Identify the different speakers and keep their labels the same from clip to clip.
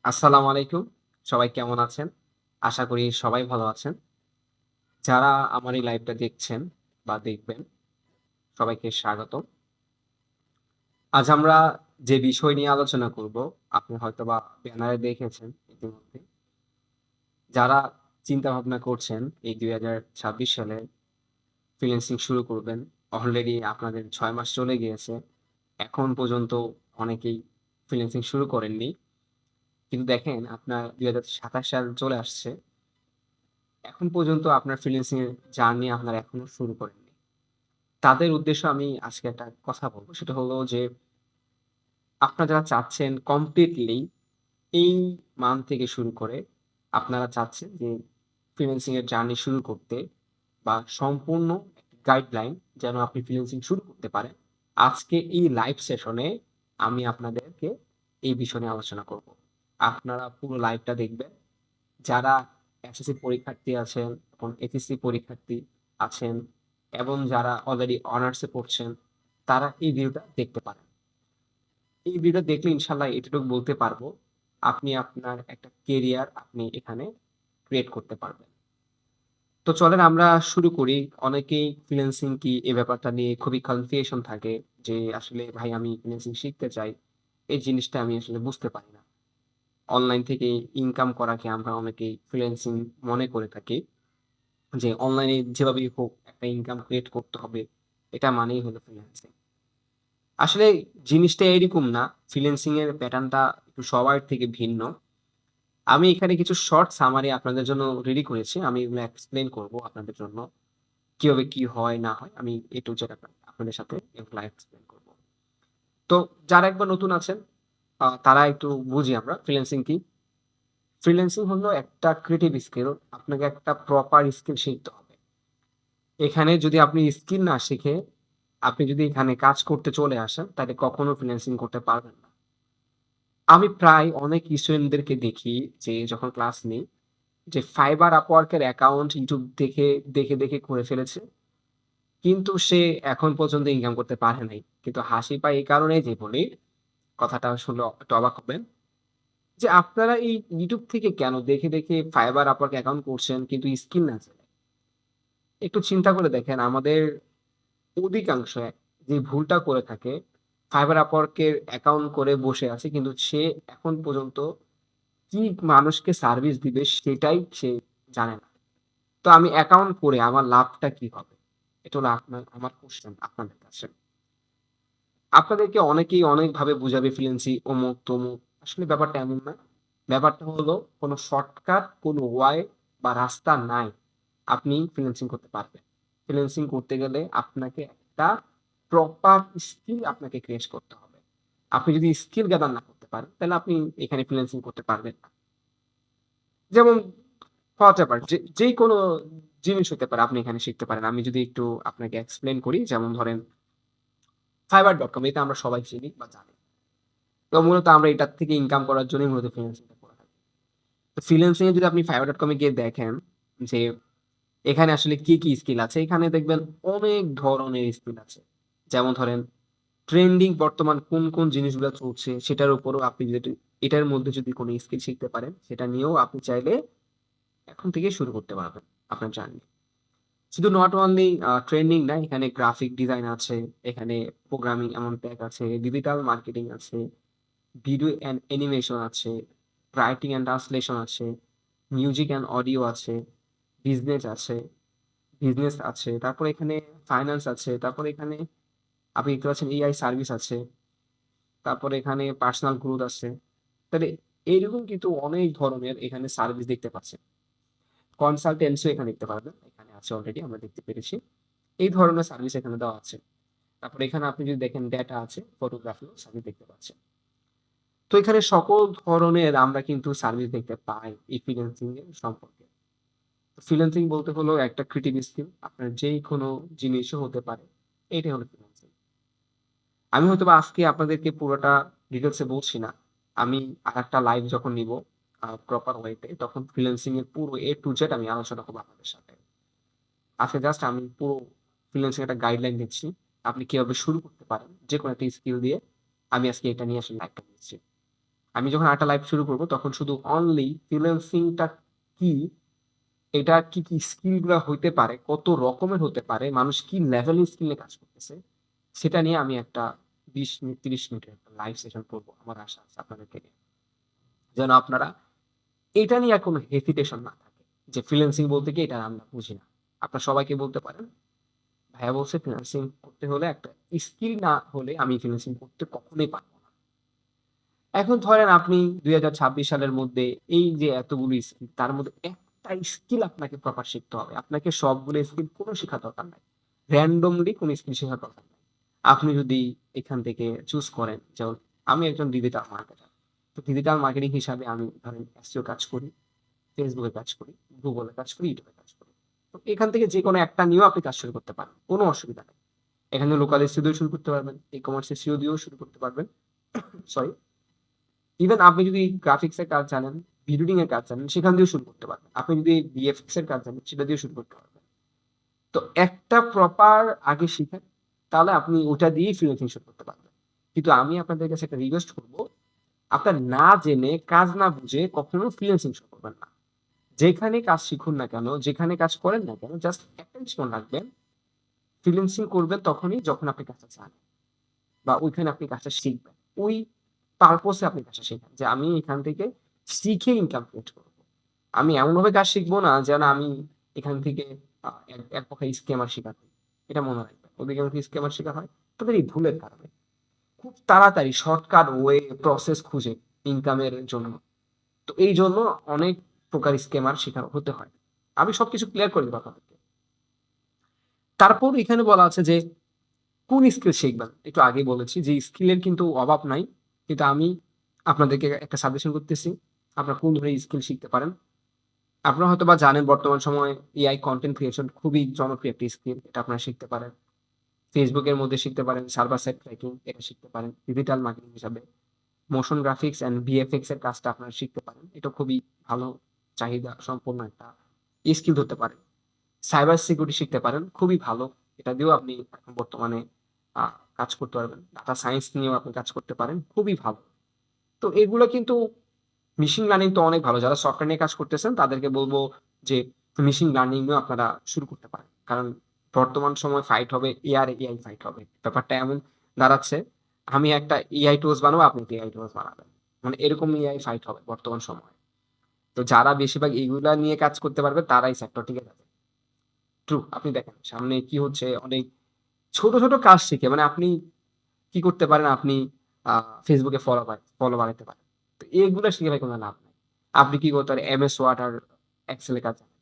Speaker 1: আসসালামু আলাইকুম। সবাই কেমন আছেন? আশা করি সবাই ভালো আছেন। যারা আমার এই লাইভটা দেখছেন বা দেখবেন, সবাইকে স্বাগতম। আজ আমরা যে বিষয় নিয়ে আলোচনা করব, আপনি হয়তোবা ব্যানারে দেখেছেন ইতিমধ্যে। যারা চিন্তা ভাবনা করছেন এই 2026 সালে ফ্রিল্যান্সিং শুরু করবেন, অলরেডি আপনাদের 6 মাস চলে গিয়েছে। এখন পর্যন্ত অনেকেই ফ্রিল্যান্সিং শুরু করেননি। কিন্তু দেখেন আপনার 2027 সাল চলে আসছে। এখন পর্যন্ত আপনার ফ্রিল্যান্সিং এর জার্নি আপনারা এখনো শুরু করেননি। তাদের উদ্দেশ্যে আমি আজকে একটা কথা বলবো। সেটা হলো যে আপনারা যারা চাচ্ছেন কমপ্লিটলি এই মান্থ থেকে শুরু করে আপনারা চাচ্ছেন যে ফ্রিল্যান্সিং এর জার্নি শুরু করতে বা সম্পূর্ণ গাইডলাইন যেন আপনি ফ্রিল্যান্সিং শুরু করতে পারেন। আজকে এই লাইভ সেশনে আমি আপনাদেরকে এই বিষয় নিয়ে আলোচনা করব। আপনারা পুরো লাইভটা দেখবেন। যারা এসএসসি পরীক্ষার্থী আছেন এবং এইচএসসি পরীক্ষার্থী আছেন এবং যারা অলরেডি অনার্সে পড়ছেন তারা এই ভিডিওটা দেখতে পারেন। এই ভিডিও দেখলে ইনশাল্লাহ এটুকু বলতে পারবো আপনি আপনার একটা কেরিয়ার আপনি এখানে ক্রিয়েট করতে পারবেন। তো চলেন আমরা শুরু করি। অনেকেই ফ্রিল্যান্সিং কি এই ব্যাপারটা নিয়ে খুবই কনফিউশন থাকে যে আসলে ভাই আমি ফ্রিল্যান্সিং শিখতে চাই, এই জিনিসটা আমি আসলে বুঝতে পারি না। অনলাইন থেকে ইনকাম করাকে আমরা অনেকেই ফ্রিল্যান্সিং মনে করে থাকি, যে অনলাইনে যেভাবেই হোক একটা ইনকাম ক্রিয়েট করতে হবে, এটা মানেই হলো ফ্রিল্যান্সিং। আসলে জিনিসটা এরকম না। ফ্রিল্যান্সিং এর প্যাটার্নটা একটু সবার থেকে ভিন্ন। আমি এখানে কিছু শর্ট সামারি আপনাদের জন্য রেডি করেছি, আমি এগুলো এক্সপ্লেন করব আপনাদের জন্য কিভাবে কি হয় না হয়। আমি এ টু জেড আপনাদের সাথে এগুলো এক্সপ্লেন করব। তো যারা একবার নতুন আছেন তারা একটু বুঝি আমরা ফ্রিল্যান্সিং কি। ফ্রিল্যান্সিং হলো একটা ক্রিয়েটিভ স্কিল। আপনাকে একটা প্রপার স্কিল শিখতে হবে। এখানে যদি আপনি স্কিল না শিখে আপনি যদি এখানে কাজ করতে চলে আসেন তাহলে কখনো ফ্রিল্যান্সিং করতে পারবেন না। আমি প্রায় অনেক স্টুডেন্টদেরকে দেখি যে যখন ক্লাস নেই, যে ফাইবার আপওয়ার্কের অ্যাকাউন্ট ইউটিউব দেখে দেখে দেখে করে ফেলেছে, কিন্তু সে এখন পর্যন্ত ইনকাম করতে পারে নাই। কিন্তু হাসি পায় এই কারণে যে বলি, কথাটা শুনলে একটু অবাক হবেন, যে আপনারা এই ইউটিউব থেকে কেন দেখে দেখে ফাইবার আপওয়ার্ক অ্যাকাউন্ট করছেন কিন্তু স্কিল না জেনে। একটু চিন্তা করে দেখেন আমাদের অধিকাংশ যে ভুলটা করে থাকে, ফাইবার আপওয়ার্কের অ্যাকাউন্ট করে বসে আছে কিন্তু সে এখন পর্যন্ত কি মানুষকে সার্ভিস দিবে সেটাই সে জানে না। তো আমি অ্যাকাউন্ট করে আমার লাভটা কি হবে? এটা হলো আমার কোশ্চেন আপনাদের কাছে। আপনাদেরকে অনেকেই অনেকভাবে বুঝাবে ফ্রিল্যান্সিং অমুক তমুক, আসলে ব্যাপারটা এমন না। ব্যাপারটা হলো কোনো শর্টকাট কোনো ওয়াই বা রাস্তা নাই আপনি ফ্রিল্যান্সিং করতে পারবেন। ফ্রিল্যান্সিং করতে গেলে আপনাকে একটা প্রপার স্কিল আপনাকে ক্রিয়েট করতে হবে। আপনি যদি স্কিল গ্যাদার না করতে পারেন তাহলে আপনি এখানে ফ্রিল্যান্সিং করতে পারবেন না। যেমন হোয়াটএভার যেই কোনো জিনিস হতে পারে আপনি এখানে শিখতে পারেন। আমি যদি একটু আপনাকে এক্সপ্লেন করি, যেমন ধরেন fiverr.com, এটা আমরা সবাই চিনি বা জানি। তো মূলত আমরা এটার থেকে ইনকাম করার জন্যই মূলত ফ্রিল্যান্সিংটা করে থাকি। তো ফ্রিল্যান্সিং এ যদি আপনি fiverr.com এ গিয়ে দেখেন যে এখানে আসলে কি কি স্কিল আছে, এখানে দেখবেন অনেক ধরনের স্কিল আছে। যেমন ধরেন ট্রেন্ডিং বর্তমান কোন কোন জিনিসগুলো চলছে সেটার উপরও আপনি যদি এটার মধ্যে যদি কোনো স্কিল শিখতে পারেন সেটা নিয়েও আপনি চাইলে এখন থেকে শুরু করতে পারবেন আপনার জার্নি। শুধু নট অনলি ট্রেন্ডিং না, এখানে গ্রাফিক ডিজাইন আছে, এখানে প্রোগ্রামিং এমন ট্যাগ আছে, ডিজিটাল মার্কেটিং আছে, ভিডিও অ্যান্ড অ্যানিমেশন আছে, রাইটিং অ্যান্ড ট্রান্সলেশন আছে, মিউজিক অ্যান্ড অডিও আছে, বিজনেস আছে, তারপর এখানে ফাইন্যান্স আছে, তারপর এখানে আপনি দেখতে পাচ্ছেন এআই সার্ভিস আছে, তারপর এখানে পার্সোনাল গ্রোথ আছে। তাহলে এইরকম কিন্তু অনেক ধরনের এখানে সার্ভিস দেখতে পাচ্ছেন। কনসালটেন্সিও এখানে দেখতে পারবেন, এখানে আছে অলরেডি আমরা দেখতে পেরেছি। এই ধরনের সার্ভিস এখানে দেওয়া আছে। তারপর এখানে আপনি যদি দেখেন ডেটা আছে, ফটোগ্রাফি সার্ভিস দেখতে পাচ্ছেন। তো এখানে সকল ধরনের আমরা কিন্তু সার্ভিস দেখতে পাই এই ফ্রিল্যান্সিং এর সম্পর্কে। ফ্রিল্যান্সিং বলতে হলো একটা ক্রিয়েটিভ স্কিল, আপনার যেই কোনো জিনিসও হতে পারে, এইটাই হলো ফ্রিল্যান্সিং। আমি হয়তো বা আজকে আপনাদেরকে পুরোটা ডিটেলসে বলছি না। আমি আরেকটা লাইভ যখন নিব প্রপার ওয়েতে, তখন ফ্রিল্যান্সিং এর পুরো এ টু জেড আমি আলোচনা করবো আপনাদের সাথে। আজকে জাস্ট আমি পুরো ফ্রিল্যান্সিং একটা গাইডলাইন দিচ্ছি, আপনি কিভাবে শুরু করতে পারেন যে কোনো একটা স্কিল দিয়ে। আমি আজকে এটা নিয়ে আসলে লাইভটা দিচ্ছি। আমি যখন আরেকটা লাইভ শুরু করব তখন শুধু অনলি ফ্রিল্যান্সিংটা কি, এটা কি কি স্কিলগুলো হইতে পারে, কত রকমের হতে পারে, মানুষ কি লেভেলের স্কিলে কাজ করতেছে, সেটা নিয়ে আমি একটা 20 মিনিট 30 মিনিটের একটা লাইভ সেশন করবো। আমার আশা আছে আপনাদেরকে নিয়ে, যেন আপনারা এটা নিয়ে আর কোনো হেসিটেশন না থাকে যে ফ্রিল্যান্সিং বলতে কি এটা আমরা বুঝি না। আপনারা সবাইকে বলতে পারেন, ভাইয়া বলছে ফ্রিল্যান্সিং করতে হলে একটা স্কিল না হলে আমি ফ্রিল্যান্সিং করতে কখনোই পারবো না। এখন ধরেন আপনি 2026 সালের মধ্যে এই যে এতগুলো স্কিল, তার মধ্যে একটা স্কিল আপনাকে প্রপার শিখতে হবে। আপনাকে সবগুলো স্কিল কোনো শেখার দরকার নাই, র্যান্ডমলি কোনো স্কিল শেখার দরকার নাই। আপনি যদি এখান থেকে চুজ করেন, যেমন আমি একজন ডিজিটাল মার্কেটার, তো ডিজিটাল মার্কেটিং হিসাবে আমি ধরেন এসইও কাজ করি, ফেসবুকে কাজ করি, গুগলে কাজ করি, ইউটিউবে কাজ করি। তো এখান থেকে যে কোনো একটা নিয়েও আপনি কাজ শুরু করতে পারেন, কোনো অসুবিধা নেই। এখানে লোকাল এসইও দিয়েও শুরু করতে পারবেন, ই কমার্স এসইও দিয়েও শুরু করতে পারবেন। সরি, ইভেন আপনি যদি গ্রাফিক্স এর কাজ জানেন, ভিডিওডিং এর কাজ জানেন, সেখান দিয়েও শুরু করতে পারবেন। আপনি যদি ভিএফএক্স এর কাজ জানেন, সেটা দিয়েও শুরু করতে পারবেন। তো একটা প্রপার আগে শিখেন, তাহলে আপনি ওটা দিয়েই ফ্রিল্যান্সিং শুরু করতে পারবেন। কিন্তু আমি আপনাদের কাছে একটা রিকোয়েস্ট করব, আপনার না জেনে কাজ না বুঝে কখনো ফ্রিল্যান্সিং শুরু করবেন না। যেখানে কাজ শিখুন না কেন, যেখানে কাজ করেন না কেন, জাস্ট একটা জিনিস মনে রাখবেন, ফ্রিল্যান্সিং করবেন তখনই যখন আপনি কাজটা জানেন বা ওইখানে আপনি কাজটা শিখবেন। ওই পারপোসে আপনি কাজটা শেখেন যে আমি এখান থেকে শিখে ইনকাম ক্রিয়েট করব। আমি এমনভাবে কাজ শিখবো না যেন আমি এখান থেকে এক পক্ষে স্ক্যামার শিকার হই। এটা মনে রাখবেন, ওদিকে যদি স্ক্যামার শিকার হয় তাদের এই ভুলের কারণে খুব তাড়াতাড়ি শর্টকাট ওয়ে প্রসেস খুঁজে ইনকামের জন্য। তো এই জন্য অনেক প্রকার স্ক্যামার শিকার হতে হয়। আমি সবকিছু ক্লিয়ার করে দেবো আপনাদেরকে। তারপর এখানে বলা আছে যে কোন স্কিল শিখবেন, একটু আগে বলেছি যে স্কিলের কিন্তু অভাব নাই, কিন্তু আমি আপনাদেরকে একটা সাজেশন করতেছি আপনারা কোন ধরনের স্কিল শিখতে পারেন। আপনারা হয়তো বা জানেন বর্তমান সময়ে এআই কন্টেন্ট ক্রিয়েশন খুবই জনপ্রিয় একটি স্কিল, এটা আপনারা শিখতে পারেন। ফেসবুকের মধ্যে শিখতে পারেন সার্ভার সাইড ট্র্যাকিং, এটা শিখতে পারেন ডিজিটাল মার্কেটিং হিসাবে। মোশন গ্রাফিক্স অ্যান্ড ভিএফএক্স এর কাজটা আপনারা শিখতে পারেন, এটা খুবই ভালো চাহিদা সম্পন্ন একটা স্কিল হতে পারে। সাইবার সিকিউরিটি শিখতে পারেন, খুবই ভালো, এটা দিয়েও আপনি এখন বর্তমানে কাজ করতে পারবেন। ডাটা সায়েন্স নিয়েও আপনি কাজ করতে পারেন, খুবই ভালো। তো এগুলো কিন্তু মেশিন লার্নিং তো অনেক ভালো, যারা সফটওয়্যার নিয়ে কাজ করতেছেন তাদেরকে বলবো যে মেশিন লার্নিং নিয়েও আপনারা শুরু করতে পারেন। কারণ বর্তমান সময় ফাইট হবে, এআর এআই ফাইট হবে, ব্যাপারটা এমন দাঁড়াচ্ছে। আমি একটা এআই টুলস বানাবো, আপনি এআই টুলস বানাবেন, মানে এরকম এআই ফাইট হবে বর্তমান সময়। তো যারা বেশিরভাগ এইগুলা নিয়ে কাজ করতে পারবে তারাই সেক্টর টিকে যাবে। ট্রু, আপনি দেখেন সামনে কি হচ্ছে, অনেক ছোট ছোট কাজ শিখে মানে আপনি কি করতে পারেন, আপনি ফেসবুকে ফলো বাড়াতে পারেন। তো এইগুলো শিখে ভাই কোনো লাভ নাই। আপনি কি করতে পারেন, এমএস ওয়ার্ড আর এক্সেল এর কাজ জানেন।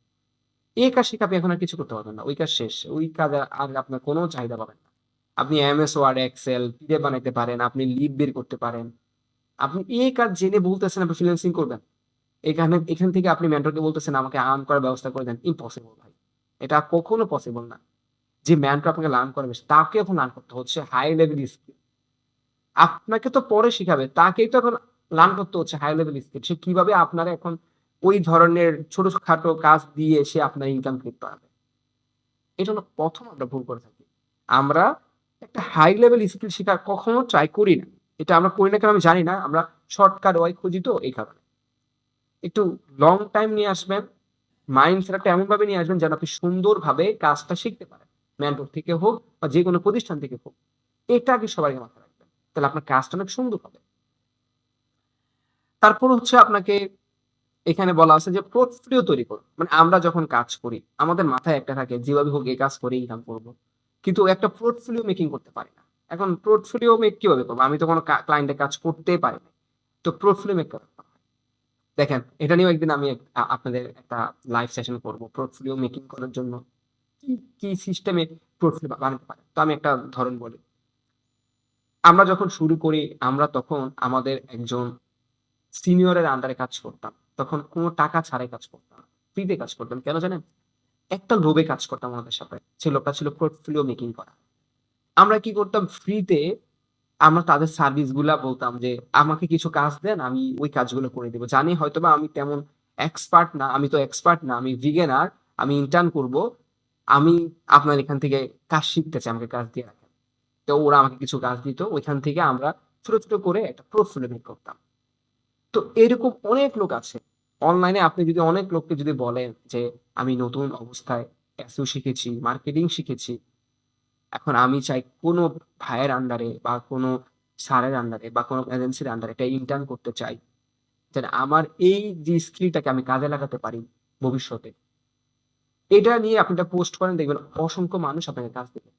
Speaker 1: এই কাজ শিখে আপনি এখন আর কিছু করতে পারবেন না, ওই কাজ শেষ, ওই কাজ আর আপনার কোনো চাহিদা পাবেন না। আপনি এমএস ওয়ার্ড এক্সেল পিডিএফ বানাইতে পারেন, আপনি লিড বের করতে পারেন। আপনি এই কাজ জেনে বলতেছেন আপনি ফ্রিল্যান্সিং করবেন, এখান থেকে আপনি মেন্টরকে বলতেছেন আমাকে আর্ন করার ব্যবস্থা করে দেন, ইম্পসিবল ভাই, এটা কখনো পসিবল না। যে মেন্টর আপনাকে লার্ন করাবে তাকে এখন লার্ন করতে হচ্ছে হাই লেভেল স্কিল। আপনাকে তো পরে শিখাবে, তাকেই তো এখন লার্ন করতে হচ্ছে হাই লেভেল স্কিল, সে কিভাবে আপনারা এখন ওই ধরনের ছোটখাটো কাজ দিয়ে সে আপনার ইনকাম করতে পারবে। এটা হলো প্রথম আমরা ভুল করে থাকি। আমরা একটা হাই লেভেল স্কিল শেখার কখনো ট্রাই করি না। এটা আমরা করি না কেন আমি জানি না, আমরা শর্টকাট ওয়াই খুঁজি, তো এই কারণে একটু লং টাইম নিয়ে আসবেন। মাইন্ড সেটআপটা এমন ভাবে নিয়ে আসবেন যেন আপনি সুন্দরভাবে কাজটা শিখতে পারেন, মেন্টর থেকে হোক বা যে কোনো প্রতিষ্ঠান থেকে হোক। এটা আগে সবার আগে মাথায় রাখবেন, তাহলে আপনার কাজটা অনেক সুন্দর হবে। তারপর হচ্ছে আপনাকে এখানে বলা আছে যে পোর্টফোলিও তৈরি করুন। মানে আমরা যখন কাজ করি আমাদের মাথায় একটা থাকে যেভাবে হোক এই কাজ করে ইনকাম করবো, কিন্তু একটা পোর্টফোলিও মেকিং করতে পারি না। এখন পোর্টফোলিও মেক কিভাবে করবো, আমি তো কোনো ক্লায়েন্টের কাজ করতেই পারি না। তো পোর্টফোলিও মেক করতে হবে। দেখেন এটা নিয়েও একদিন আমি আপনাদের একটা লাইভ সেশন করব পোর্টফোলিও মেকিং করার জন্য কি কি সিস্টেমে পোর্টফোলিও বানাতে পারে। তো আমি একটা ধরন বলি, আমরা যখন শুরু করি আমরা তখন আমাদের একজন সিনিয়রের আন্ডারে কাজ করতাম, তখন কোনো টাকা ছাড়াই কাজ করতাম, ফ্রিতে কাজ করতাম। কেন জানেন? একটা লোভে কাজ করতাম আমাদের সাথে, সে লোকটা ছিল পোর্টফোলিও মেকিং করা। আমরা কি করতাম, ফ্রিতে আমরা তাদের সার্ভিস গুলা বলতাম যে আমাকে কিছু কাজ দেন, আমি ওই কাজগুলো করে দিব। জানি হয়তোবা আমি তেমন এক্সপার্ট না, আমি তো এক্সপার্ট না, আমি বিগিনার, আমি ইন্টার্ন করব, আমি আপনার এখান থেকে কাজ শিখতে চাই, আমাকে কাজ দিয়ে রাখেন। তো ওরা আমাকে কিছু কাজ দিত, ওইখান থেকে আমরা ছোট ছোট করে একটা পোর্টফোলিও মেক করতাম। তো এরকম অনেক লোক আছে। অনলাইনে আপনি যদি অনেক লোককে যদি বলেন যে, "আমি নতুন অবস্থায় SEO শিখেছি, মার্কেটিং শিখেছি। এখন আমি চাই কোনো ভাইয়ের আন্ডারে বা কোনো স্যারের আন্ডারে বা কোনো এজেন্সির আন্ডারে একটা ইন্টার্ন করতে চাই। যেন আমার এই যে স্কিলটাকে আমি কাজে লাগাতে পারি ভবিষ্যতে।" এটা নিয়ে আপনি একটা পোস্ট করেন, দেখবেন অসংখ্য মানুষ আপনাকে কাজ দেবে।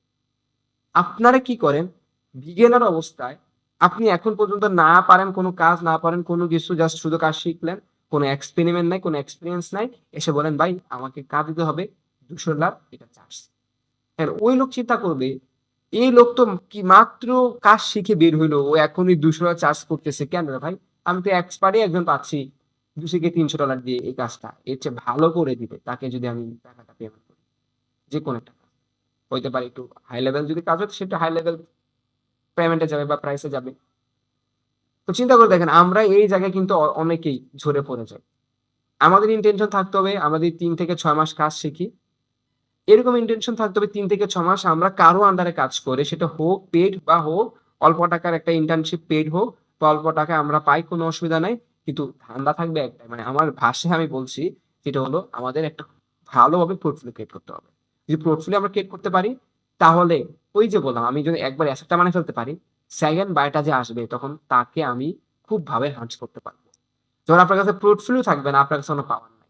Speaker 1: আপনারা কি করেন? বিগিনার অবস্থায় আপনি এখন পর্যন্ত না পারেন কোনো কাজ, না পারেন কোনো কিছু, জাস্ট শুধু কাজ শিখলেন। কোনো এক্সপেরিমেন্ট নাই, কোনো এক্সপেরিয়েন্স নাই। এসে বলেন, "ভাই আমাকে কাজ দিতে হবে $200 এটা চার্জ।" এখন ওই লোক চিন্তা করবে, এই লোক তো কি মাত্র কাজ শিখে বের হইলো। ও এখনই $200 চার্জ করতেছে। কেন রে ভাই? আমি তো এক্সপার্টই একজন পাচ্ছি $200-300 দিয়ে এই কাজটা। এর চেয়ে ভালো করে দিবে। তাকে যদি আমি টাকাটা পেমেন্ট করি। যেকোনো একটা কাজ। হইতে পারে একটু হাই লেভেল যদি কাজ হয় সেটা হাই লেভেল পেমেন্টে যাবে বা প্রাইসে যাবে। তো চিন্তা করে দেখেন আমরা এই জায়গায় কিন্তু অনেকেই ঝরে পড়ে যাই। আমাদের ইনটেনশন থাকতে হবে আমাদের ৩ থেকে ৬ মাস কাজ শিখি। এরকম ইনটেনশন থাকতে হবে ৩ থেকে ৬ মাস আমরা কারো আন্ডারে কাজ করে সেটা হোক পেইড বা হোক অল্প টাকার একটা ইন্টার্নশিপ পেইড হোক বা অল্প টাকায় আমরা পাই কোনো অসুবিধা নাই। কিন্তু ধান্দা থাকবে একটাই মানে আমার ভাষায় আমি বলছি যেটা হলো আমাদের একটা ভালোভাবে পোর্টফোলিও ক্রিয়েট করতে হবে। যদি পোর্টফোলিও আমরা ক্রিয়েট করতে পারি তাহলে ওই যে বললাম আমি যদি একবার অ্যাসেটটা বানিয়ে ফেলতে পারি, সেকেন্ড বায়টা যে আসবে তখন তাকে আমি খুব ভাবে হান্ট করতে পারবো। যখন আপনার কাছে পোর্টফোলিও থাকবে না আপনার কাছে কোনো পাওয়ার নাই।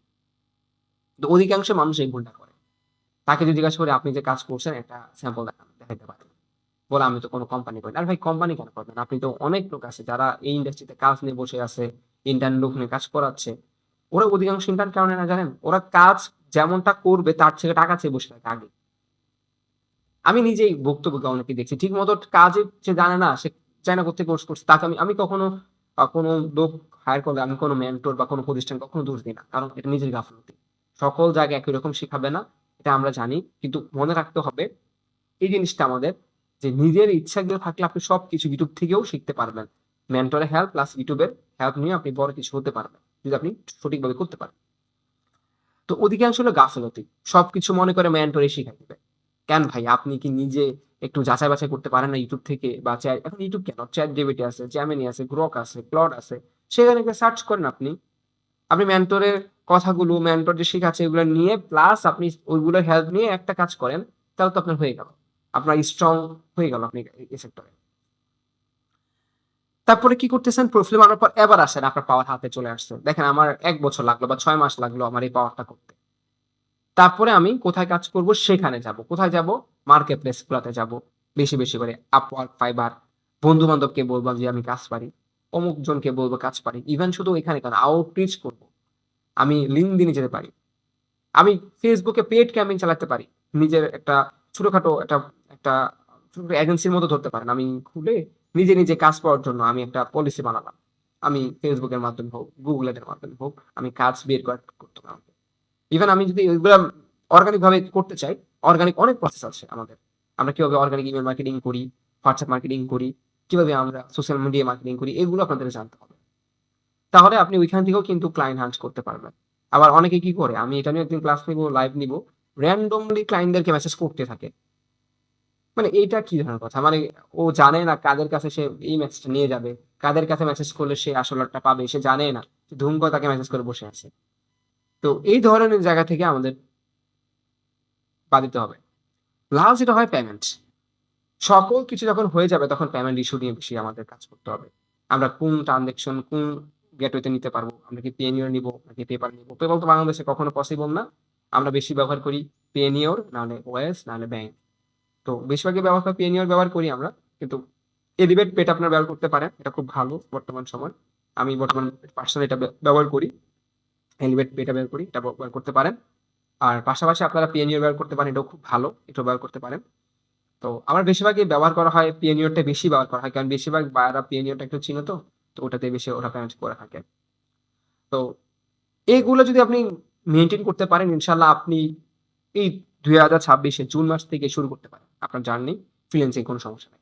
Speaker 1: তো অধিকাংশ মানুষ এই ভুলটা করে। তাকে যদি জিজ্ঞাসা করি আপনি যে কাজ করছেন একটা স্যাম্পল দেখান দেখাইতে পারেন। বলে আমি তো কোনো কোম্পানি করি না। আরে ভাই কোম্পানি কেন করবেন? আপনি তো অনেক লোক আছে যারা এই ইন্ডাস্ট্রিতে কাজ নিয়ে বসে আছে, ইন্টার্ন লোক নিয়ে কাজ করাচ্ছে। ওরা অধিকাংশ ইন্টার্ন কেন নেয় না জানেন? ওরা কাজ যেমনটা করবে তার থেকে টাকা চেয়ে বসে থাকে আগে। আমি নিজেই ভুক্তভোগী অনেকে দেখছি। ঠিক মতো কাজে সে জানে না, সে চায় না কোত্থেকে কোর্স করছে। তাকে আমি আমি কখনো কোনো লোক হায়ার করলে আমি কোনো মেন্টর বা কোনো প্রতিষ্ঠান কখনো দোষ দিই না। কারণ এটা নিজের গাফিলতি। সকল জায়গায় একই রকম শিখাবে না। এটা আমরা জানি। কিন্তু মনে রাখতে হবে এই জিনিসটা আমাদের যে নিজের ইচ্ছাগুলো থাকলে আপনি সবকিছু YouTube থেকেও শিখতে পারবেন। মেন্টরের হেল্প প্লাস YouTube এর হেল্প নিয়ে আপনি বড় কিছু হতে পারবেন। যদি আপনি সঠিকভাবে করতে পারেন। তো অধিকাংশ হলো গাফিলতি। সবকিছু মনে করে মেন্টরই শিখাই দিবে। কেন ভাই আপনি কি নিজে একটু যাচাই বাছাই করতে পারেন না YouTube থেকে বা এখন YouTube কেন ChatGPT আছে, Gemini আছে, Grok আছে, Claude আছে। সেখানে গিয়ে সার্চ করেন আপনি। আপনি মেন্টরের কথাগুলো, মেন্টর যে শিখাচ্ছে এগুলো নিয়ে প্লাস আপনি ওইগুলোর হেল্প নিয়ে একটা কাজ করেন, তাহলে তো আপনার হয়ে গেল। আপনার স্ট্রং হয়ে গেল আপনি এই সেক্টরে। তারপরে কি করতেছেন? প্রোফাইল বানানোর পর এবার আসেন আপনার পাওয়ার হাতে চলে আসছে। দেখেন আমার ১ বছর লাগলো বা ৬ মাস লাগলো আমার এই পাওয়ারটা করতে। তারপরে আমি কোথায় কাজ করব সেখানে যাব। কোথায় যাব? মার্কেট প্লেস গুলাতে যাব। বেশি, বেশি করে Upwork, Fiverr বন্ধু-বান্ধবকে বললাম যে আমি কাজ পারি। অমুক জনকে বলব কাজ পারি। ইভেন শুধু এখানে কেন আউটরিচ করব। আমি LinkedIn এ যেতে পারি। আমি Facebook এ পেইড ক্যাম্পেইন চালাতে পারি। নিজের একটা ছোটখাটো একটা একটা ছোট এজেন্সির মতো ধরতে পারেন। আমি খুলে নিজে, নিজে কাজ পাওয়ার জন্য আমি একটা পলিসি বানালাম। আমি Facebook এর মাধ্যমে হোক, Google এর মাধ্যমে হোক, আমি কাজ বের করতে পারব। ইভেন আমি যদি ওইগুলা অর্গানিক ভাবে করতে চাই, অর্গানিক অনেক প্রসেস আছে আমাদের। আমরা কিভাবে অর্গানিক ইমেইল মার্কেটিং করি, হোয়াটসঅ্যাপ মার্কেটিং করি, কিভাবে আমরা সোশ্যাল মিডিয়া মার্কেটিং করি, এগুলো আপনাদের জানতে হবে। তাহলে আপনি ওইখান থেকেও কিন্তু ক্লায়েন্ট হান্ট করতে পারবেন। আবার অনেকে কি করে, আমি এটা নিয়ে একদিন ক্লাস নিবো, লাইভ নিবো, র‍্যান্ডমলি ক্লায়েন্টদেরকে মেসেজ করতে থাকে। মানে এইটা কি ধরনের কথা? মানে ও জানে না কাদের কাছে সে এই মেসেজটা নিয়ে যাবে, কাদের কাছে মেসেজ করলে সে আসলেরটা পাবে, সে জানে না। ধুম করে তাকে মেসেজ করে বসে আছে। তো এই ধরনের জায়গা থেকে আমাদের বাদ দিতে হবে। লাস্ট যেটা হয় পেমেন্ট। সকল কিছু যখন হয়ে যাবে তখন পেমেন্ট ইস্যু নিয়ে বেশি আমাদের কাজ করতে হবে। আমরা কোন ট্রান্সেকশন কোন গেটওয়েতে নিতে পারবো? আমরা কি পেনিয়র নিবো নাকি পেপার নিবো? পেপাল তো বাংলাদেশে কখনো পসিবল না। আমরা বেশি ব্যবহার করি পেনিয়র নাহলে ওএস নাহলে ব্যাংক। তো বেশিরভাগই ব্যবহার করি পেনিয়র ব্যবহার করি আমরা। কিন্তু এলিভেট পেটা আপনারা ব্যবহার করতে পারেন। এটা খুব ভালো বর্তমান সময়। আমি বর্তমান পার্সোনালি এটা ব্যবহার করি। এলিভেট পেটা ব্যবহার করি। এটা ব্যবহার করতে পারেন। আর পাশাপাশি আপনারা পেনিয়র ব্যবহার করতে পারেন। এটাও খুব ভালো। এটাও ব্যবহার করতে পারেন। তো আমার বেশিরভাগই ব্যবহার করা হয় পিওনিয়রটা বেশি ব্যবহার করা হয়। কারণ বেশিরভাগ বায়াররা পিওনিয়রটা একটু চিনে তো। তো ওটাতে বেশি ওরা পেমেন্ট করে থাকে। তো এগুলো যদি আপনি মেইনটেইন করতে পারেন ইনশাআল্লাহ আপনি এই ২০২৬ এ জুন মাস থেকে শুরু করতে পারেন। আপনার জার্নি ফ্রিল্যান্সিং কোনো সমস্যা নাই।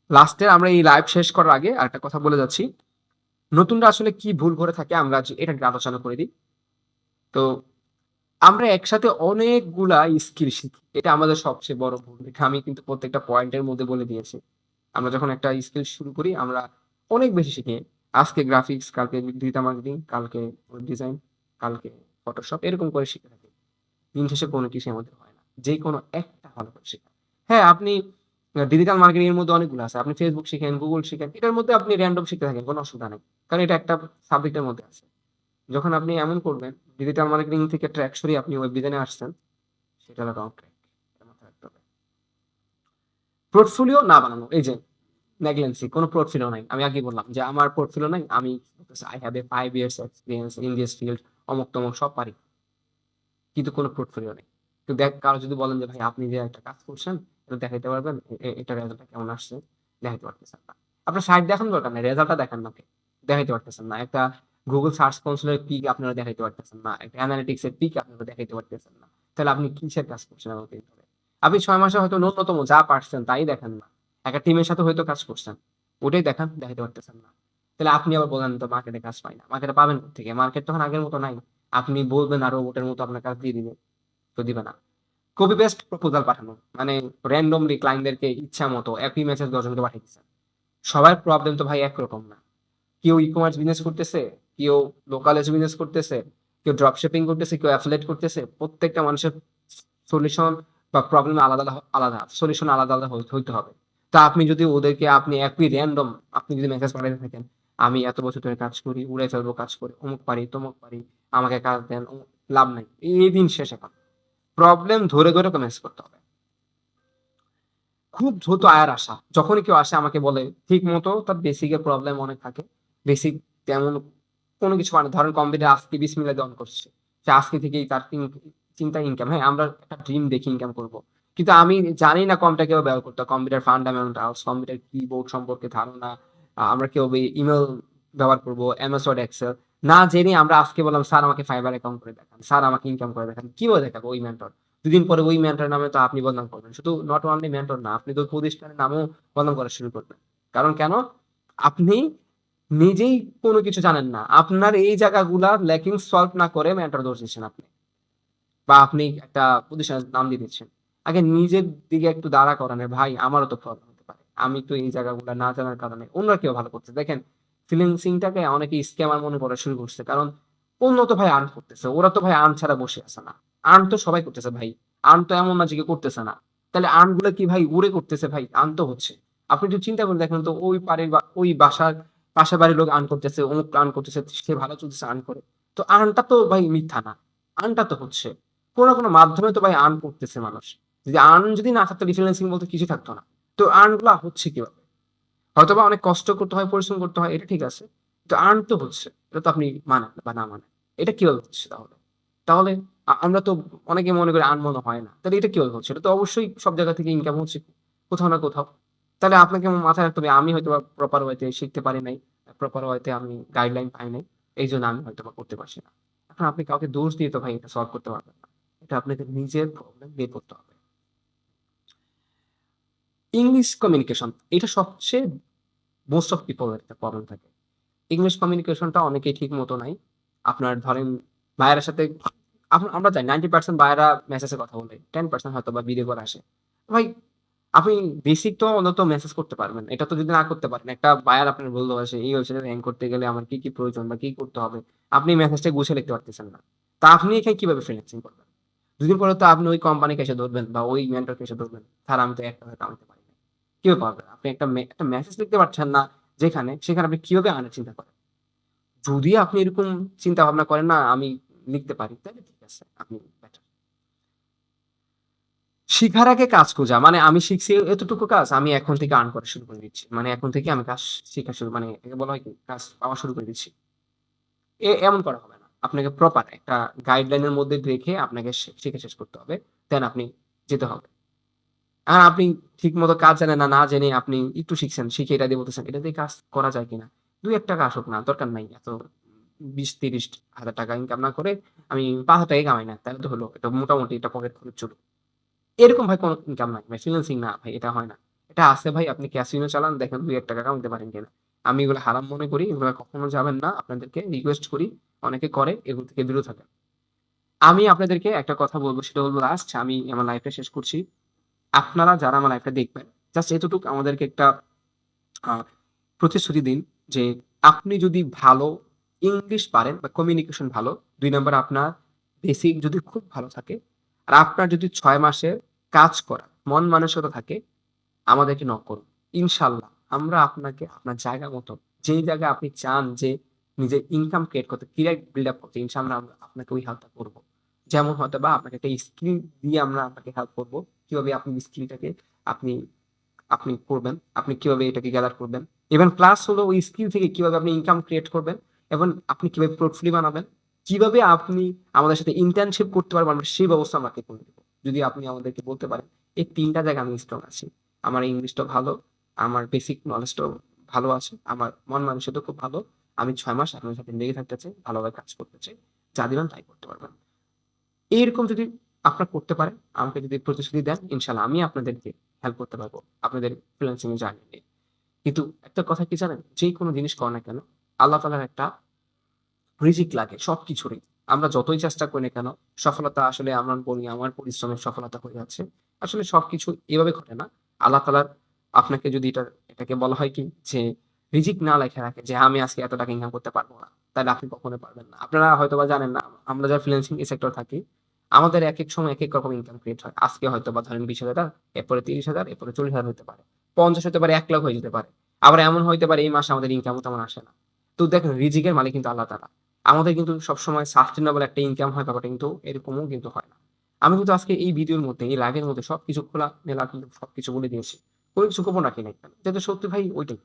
Speaker 1: লাস্টে আমরা এই লাইভ শেষ করার আগে আরেকটা কথা বলে যাচ্ছি। নতুনরা আসলে কি ভুল করে থাকে আমরা এটা নিয়ে আলোচনা করে দিই। তো আমরা একসাথে অনেকগুলা স্কিল শিখি। এটা আমাদের সবচেয়ে বড় ভুল। এটা আমি কিন্তু প্রত্যেকটা পয়েন্টের মধ্যে বলে দিয়েছি। আমরা যখন একটা স্কিল শুরু করি আমরা অনেক বেশি শিখি। আজকে গ্রাফিক্স, কালকে ডিজিটাল মার্কেটিং, কালকে ওয়েব ডিজাইন, কালকে ফটোশপ, এরকম করে শিখে থাকি। দিন শেষে কোনো কিছু আমাদের হয় না, যে কোনো একটা ভালো করে শেখা। হ্যাঁ, আপনি ডিজিটাল মার্কেটিং এর মধ্যে অনেকগুলো আছে, আপনি ফেসবুক শিখেন, গুগল শিখেন, এটার মধ্যে আপনি র্যান্ডম শিখতে থাকেন, কোনো অসুবিধা নেই, কারণ এটা একটা সাবজেক্টের মধ্যে আছে। যখন আপনি এমন করবেন ডিজিটাল মার্কেটিং থেকে ট্র্যাক সরিয়ে আপনি ওয়েব ডিজাইনে আসছেন, সেটা হলো রং ট্র্যাক। এটা মাথায় রাখতে হবে। পোর্টফোলিও না বানানো, এই যে নেগলেন্সি, কোনো পোর্টফোলিও নাই। আমি আগে বললাম যে আমার পোর্টফোলিও নাই, আমি I have a 5 years experience in this field, অমুক তমুক সব পারি, কিন্তু কোনো পোর্টফোলিও নেই। তো দেখ, কারো যদি বলেন যে ভাই আপনি যে একটা কাজ করছেন এটা দেখাইতে পারবেন, এটা রেজাল্টটা কেমন আসছে, দেখাইতে পারতেছেন না। আপনার সাইট দেখানো দরকার নেই, রেজাল্টটা দেখান না, দেখাইতে পারতেছেন না। একটা গুগল সার্চ কনসোলের পিক আপনারা দেখাইতে পারতেছেন না, একটা অ্যানালিটিক্স এর পিক আপনারা দেখাইতে পারতেছেন না, তাহলে আপনি কিসের কাজ করছেন আমাকে বলতে হবে। আপনি 6 মাসে হয়তো ন্যূনতম যা পারছেন তাই দেখান না, একটা টিমের সাথে হয়তো কাজ করছেন, ওটাই দেখান, দেখাইতে পারতেছেন না। তাহলে আপনি আবার বলেন তো মার্কেটে কাজ পাই না, মার্কেটে পাবেন থেকে, মার্কেট তখন আগের মতো নাই। আপনি বলবেন আর রোবটের মতো আপনার কাজ দিয়ে দিবে, তো দিবে না। কপি পেস্ট প্রপোজাল পাঠানো, মানে র্যান্ডমলি ক্লায়েন্টদেরকে ইচ্ছা মতো একই মেসেজ 10 জনকে পাঠিয়ে দিচ্ছেন। সবার প্রবলেম তো ভাই একরকম না। কেউ ই কমার্স বিজনেস করতেছে, কেউ লোকাল এসে বিজনেস করতেছে, কেউ ড্রপ শিপিং করতেছে, কেউ অ্যাফিলিয়েট করতেছে। প্রত্যেকটা মানুষের সলিউশন বা প্রবলেম আলাদা আলাদা, সলিউশন আলাদা আলাদা হইতে হবে। তা আপনি যদি ওদেরকে আপনি একই র্যান্ডম আপনি যদি মেসেজ পাঠাতে থাকেন, আমি এত বছর ধরে কাজ করি, উড়ে ফেলবো কাজ করে, অমুক পারি তমুক পারি, আমাকে কাজ দেন, লাভ নাই। এই দিন শেষ। এখন প্রবলেম ধরে ধরে ম্যানেজ করতে হবে। খুব দ্রুত আয়ের আশা, যখনই কেউ আসে আমাকে বলে, ঠিক মতো তার বেসিকের প্রবলেম অনেক থাকে। বেসিক তেমন কোনো কিছু মানে, ধরেন কম্পিউটার আজকে বিসমিল্লাহ দিয়ে অন করছে, সে আজকে থেকেই তার চিন্তা ইনকাম। হ্যাঁ, আমরা একটা ড্রিম দেখি ইনকাম করব, কিন্তু আমি জানি না কম্পিউটার কেউ ব্যবহার করতে হয়, কম্পিউটার ফান্ডামেন্টালস, কম্পিউটার কিবোর্ড সম্পর্কে ধারণা, আমরা কেউ ইমেল ব্যবহার করবো, এমএস ওয়ার্ড, এক্সেল, না জেনে আমরা আজকে বললাম স্যার আমাকে ফাইবার অ্যাকাউন্ট করে দেখান, স্যার আমাকে ইনকাম করে দেখান, কিভাবে দেখাবো ওই মেন্টর? দুদিন পরে ওই মেন্টর নামে তো আপনি বদনাম করবেন, শুধু নট অনলি মেন্টর না, আপনি তো প্রতিষ্ঠানের নামেও বদনাম করা শুরু করবেন। কারণ কেন? আপনি নিজেই কোনো কিছু জানেন না, আপনার এই জায়গাগুলা ল্যাকিং সলভ না করে মেন্টর দোষ দিচ্ছেন আপনি, বা আপনি একটা প্রতিষ্ঠানের নাম দিয়ে দিচ্ছেন। আগে নিজের দিকে একটু দাঁড়া করানোর, ভাই আমারও তো প্রবলেম হতে পারে, আমি তো এই জায়গাগুলো না জানার কারণে অন্যরা কেউ ভালো করছে। দেখেন, ফ্রিল্যান্সিংটাকে অনেকে স্ক্যামার মনে করা শুরু করছে, কারণ অন্য তো ভাই আর্ন করতেছে, ওরা তো ভাই আর্ন ছাড়া বসে আছে না। আর্ন তো সবাই করতেছে ভাই, আর্ন তো এমন না যে কেউ করতেছে না। তাহলে আর্ন গুলো কি ভাই উড়ে করতেছে? ভাই আর্ন তো হচ্ছে। আপনি যদি চিন্তা করে দেখেন তো, ওই বাড়ির ওই বাসার পাশের বাড়ির লোক আর্ন করতেছে, অমুক আর্ন করতেছে, সে ভালো চলতেছে আর্ন করে, তো আর্নটা তো ভাই মিথ্যা না, আর্নটা তো হচ্ছে। কোনো না কোনো মাধ্যমে তো ভাই আর্ন করতেছে মানুষ। যদি আর্ন যদি না থাকতো, ফ্রিল্যান্সিং বলতে কিছু থাকতো না। তো আর্ন গুলা হচ্ছে কিভাবে? হয়তোবা অনেক কষ্ট করতে হয়, পরিশ্রম করতে হয়, এটা ঠিক আছে, তো আর্ন তো হচ্ছে। এটা তো আপনি মানেন বা না মানেন, এটা কিভাবে হচ্ছে তাহলে? তাহলে আমরা তো অনেকে মনে করি আর্ন মনে হয় না, তাহলে এটা কিভাবে হচ্ছে? এটা তো অবশ্যই সব জায়গা থেকে ইনকাম হচ্ছে কোথাও না কোথাও। তাহলে আপনাকে মাথায় রাখতে হবে, আমি হয়তো প্রপার ওয়েতে শিখতে পারি নাই, প্রপার ওয়েতে আমি গাইডলাইন পাই নাই, এই জন্য আমি হয়তো বা করতে পারছি না। এখন আপনি কাউকে দোষ দিয়ে তো ভাই এটা সলভ করতে পারবেন না, এটা আপনাকে নিজের প্রবলেম বের করতে হবে। ইংলিশ কমিউনিকেশন, এটা সবচেয়ে মোস্ট অফ পিপলের একটা প্রবলেম থাকে। ইংলিশ কমিউনিকেশনটা অনেকেই ঠিক মতো নাই। আপনার ধরেন ভাইয়ারের সাথে, আমরা জানি 90% ভাইয়ারা মেসেজে কথা বলে, 10% হয়তো বা ভিডিও কল আসে। ভাই আপনি বেসিক তো অন্তত মেসেজ করতে পারবেন, এটা তো যদি না করতে পারেন, একটা বায়ার আপনার বললো আসে এই ওয়েবসাইটে র্যাঙ্ক করতে গেলে আমার কি কি প্রয়োজন বা কি করতে হবে, আপনি মেসেজটা গুছিয়ে লিখতে পারতেছেন না, তা আপনি এখানে কিভাবে ফ্রিল্যান্সিং করবেন? দুদিন পরে তো আপনি ওই কোম্পানিকে এসে ধরবেন বা ওই মেন্টরকে এসে ধরবেন, স্যার আমি তো 1 টাকা কামাতে পারি না। কিভাবে পারবেন? আপনি একটা মেসেজ লিখতে পারছেন না, যেখানে সেখানে আপনি কিভাবে আনার চিন্তা করেন? যদি আপনি এরকম চিন্তা ভাবনা করেন না আমি লিখতে পারি, তাহলে ঠিক আছে, আপনি বেটার। শিখার আগে কাজ খোঁজা, মানে আমি শিখছি এতটুকু কাজ, আমি এখন থেকে আর্ন করা শুরু করে দিচ্ছি, মানে এখন থেকে আমি কাজ শিখা শুরু, মানে একে বলা হয় কি কাজ পাওয়া শুরু করে দিচ্ছি। এমন করা হবে না, আপনাকে প্রপার একটা গাইডলাইনের মধ্যে রেখে আপনাকে শিখে শেষ করতে হবে, দেন আপনি যেতে হবে। আর আপনি ঠিক মতো কাজ জানেন না, না জেনে আপনি একটু শিখছেন, শিখে এটা দিয়ে বলতেছেন এটা দিয়ে কাজ করা যায় কিনা, 2-1 টাকা আসুক না, দরকার নাই এত 20-30 হাজার টাকা ইনকাম না করে আমি 5 হাজার টাকা কামাই না, তাহলে তো হলো, এটা মোটামুটি এটা পকেট খরচ চলবে। এরকম ভাই কোনো ইনকাম নাই ভাই, ফ্রিল্যান্সিং না ভাই, এটা হয় না। এটা আছে ভাই, আপনি ক্যাসিনো চালান, দেখেন 2-1 টাকা কামাতে পারেন কিনা। আমি এগুলো হারাম মনে করি, এগুলো কখনো যাবেন না, আপনাদেরকে রিকোয়েস্ট করি, অনেকে করে, এগুলো থেকে দূরে থাকেন। আমি আপনাদেরকে একটা কথা বলবো, সেটা হলো লাস্ট, আমি আমার লাইফটা শেষ করছি। আপনারা যারা আমার লাইফটা দেখবেন, জাস্ট এতটুকু আমাদেরকে একটা আহ, প্রতিশ্রুতি দিন যে আপনি যদি ভালো ইংলিশ পারেন বা কমিউনিকেশন ভালো, ২ নাম্বার আপনার বেসিক যদি খুব ভালো থাকে, আর আপনার যদি ৬ মাসের কাজ করা মন মানসিকতা থাকে, আমাদেরকে নক করুন। ইনশাআল্লাহ আমরা আপনাকে আপনার জায়গা মতো যেই জায়গায় আপনি চান যে নিজের ইনকাম ক্রিয়েট করতে, ক্যারিয়ার বিল্ড আপ করতে, ইনশাআল্লাহ আমরা আপনাকে ওই হেল্পটা করব। যেমন হয়তোবা আপনাকে একটা স্কিল দিয়ে আমরা আপনাকে হেল্প করব। কিভাবে আপনি স্কিলটাকে আপনি আপনি করবেন, আপনি কিভাবে এটাকে গ্যাদার করবেন। ইভেন প্লাস হলো ওই স্কিল থেকে কিভাবে আপনি ইনকাম ক্রিয়েট করবেন এবং আপনি কিভাবে পোর্টফোলিও বানাবেন, কিভাবে আপনি আমাদের সাথে ইন্টার্নশিপ করতে পারবেন, আমরা সেই ব্যবস্থা আপনাকে করে দেব। যদি আপনি আমাদেরকে বলতে পারেন, এই ৩ টা জায়গায় আমি স্ট্রং আছি। আমার ইংলিশটা ভালো, আমার বেসিক নলেজটাও ভালো আছে, আমার মন মানসিকতা খুব ভালো। আমি ৬ মাস আপনার সাথে লেগে থাকতে চাই, ভালোভাবে কাজ করতে চাই। যা দিবেন তাই করতে পারবেন। এরকম যদি আপনারা করতে পারেন, আমাকে যদি প্রতিশ্রুতি দেন, ইনশাআল্লাহ আমি আপনাদেরকে হেল্প করতে পারবো আপনাদের ফ্রিল্যান্সিং এর জার্নি নিয়ে। কিন্তু একটা কথা কি জানেন? যেকোনো জিনিস করেন না কেন, আল্লাহ তাআলার একটা রিজিক লাগে সবকিছুরই। আমরা যতই চেষ্টা করি না কেন, সফলতা আসলে আমরা বলি আমার পরিশ্রমের সফলতা হয়ে যাচ্ছে। আসলে সবকিছু এভাবে ঘটে না। আল্লাহ তাআলার আপনাকে যদি এটাকে বলা হয় কি যে রিজিক না লেখা রাখে যে আমি আজকে এত টাকা ইনকাম করতে পারবো না, তাহলে আপনি কখনোই পারবেন না। আপনারা হয়তোবা জানেন না, আমরা যারা ফ্রিল্যান্সিং এই সেক্টরে থাকি, আমাদের একেক সময় একেক রকম ইনকাম ক্রিয়েট হয়। আজকে হয়তোবা ধরেন ২০,০০০, এরপরে ৩০,০০০, এরপরে ৪০,০০০ হতে পারে। ৫০ হতে পারে, ১,০০,০০০ হয়ে যেতে পারে। আবার এমন হইতে পারে এই মাসে আমাদের ইনকামও তেমন আসে না। তো দেখেন রিজিকের মালিক কিন্তু আল্লাহ তাআলা। আমাদের কিন্তু সবসময় সাস্টেইনেবল একটা ইনকাম হয়, ব্যাপারটা কিন্তু এরকমও কিন্তু হয় না। আমি কিন্তু আজকে এই ভিডিওর মধ্যে, এই লাইভের মধ্যে সবকিছু খোলামেলা কিন্তু সবকিছু বলে দিয়েছি। কোনো কিছু গোপন রাখি নাই। যেটা সত্যি ভাই ওইটাই।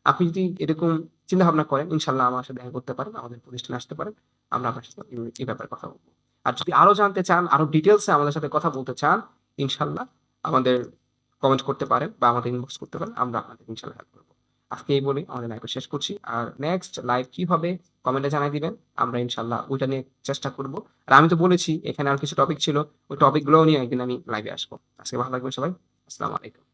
Speaker 1: আপনি যদি এরকম চিন্তা ভাবনা করেন, ইনশাআল্লাহ আমার সাথে দেখা করতে পারেন, আমাদের প্রতিষ্ঠানে আসতে পারেন। আমরা আপনার সাথে এই ব্যাপারে কথা বলব। আর যদি আরো জানতে চান, আরো ডিটেইলস এ আমাদের সাথে কথা বলতে চান, ইনশাআল্লাহ আমাদের কমেন্ট করতে পারেন বা আমাদের ইনবক্স করতে পারেন। আমরা আপনাদের ইনশাআল্লাহ হেল্প করব। আজকে এই বলেই আমাদের লাইভটা শেষ করছি। আর নেক্সট লাইভ কি হবে কমেন্টে জানাই দিবেন। আমরা ইনশাআল্লাহ ওইটা নিয়ে চেষ্টা করব। আর আমি তো বলেছি এখানে আর কিছু টপিক ছিল। ওই টপিক গুলোও নিয়ে একদিন আমি লাইভে আসবো। আজকে ভালো থাকবেন সবাই। আসসালামু আলাইকুম।